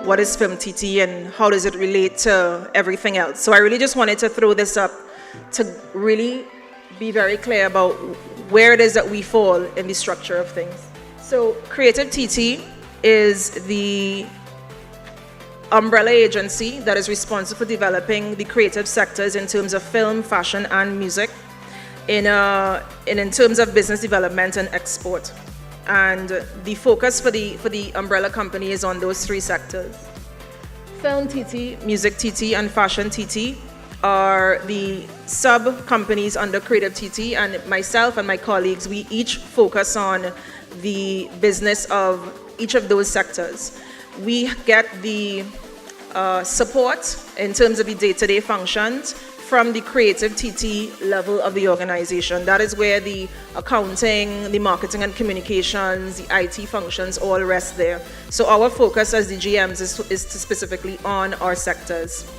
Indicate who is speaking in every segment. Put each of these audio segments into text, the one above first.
Speaker 1: what is FilmTT and how does it relate to everything else. So I really just wanted to throw this up to really be very clear about where it is that we fall in the structure of things. So CreativeTT is the umbrella agency that is responsible for developing the creative sectors in terms of film, fashion, and music, in terms of business development and export. And the focus for the umbrella company is on those three sectors. FilmTT, MusicTT, and FashionTT are the sub-companies under CreativeTT, and myself and my colleagues, we each focus on the business of each of those sectors. We get the support in terms of the day-to-day functions from the CreativeTT level of the organization. That is where the accounting, the marketing and communications, the IT functions all rest there. So our focus as the GMs is specifically on our sectors.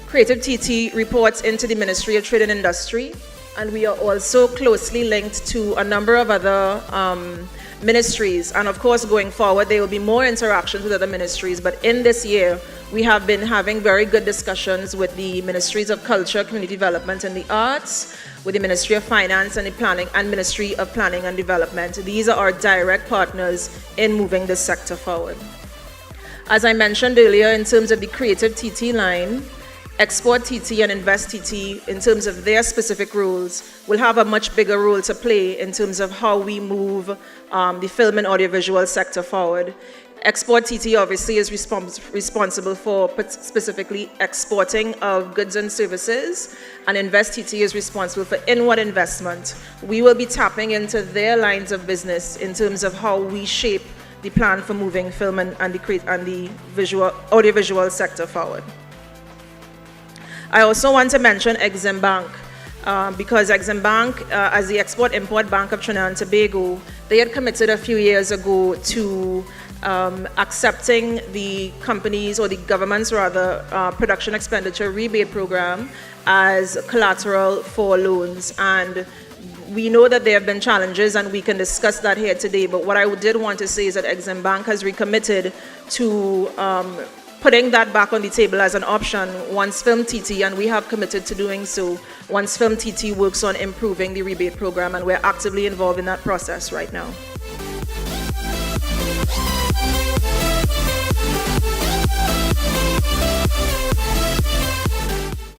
Speaker 1: CreativeTT reports into the Ministry of Trade and Industry, and we are also closely linked to a number of other ministries. And of course, going forward, there will be more interactions with other ministries. But in this year, we have been having very good discussions with the Ministries of Culture, Community Development and the Arts, with the Ministry of Finance and the Planning, and Ministry of Planning and Development. These are our direct partners in moving this sector forward. As I mentioned earlier, in terms of the CreativeTT line, ExportTT and InvestTT, in terms of their specific roles, will have a much bigger role to play in terms of how we move the film and audiovisual sector forward. ExportTT obviously is responsible for specifically exporting of goods and services, and InvestTT is responsible for inward investment. We will be tapping into their lines of business in terms of how we shape the plan for moving film and the audiovisual sector forward. I also want to mention Exim Bank, because Exim Bank, as the Export-Import Bank of Trinidad and Tobago, they had committed a few years ago to accepting the companies, or the government's rather, production expenditure rebate program as collateral for loans. And we know that there have been challenges, and we can discuss that here today. But what I did want to say is that Exim Bank has recommitted to putting that back on the table as an option once FilmTT, and we have committed to doing so, once FilmTT works on improving the rebate program, and we're actively involved in that process right now.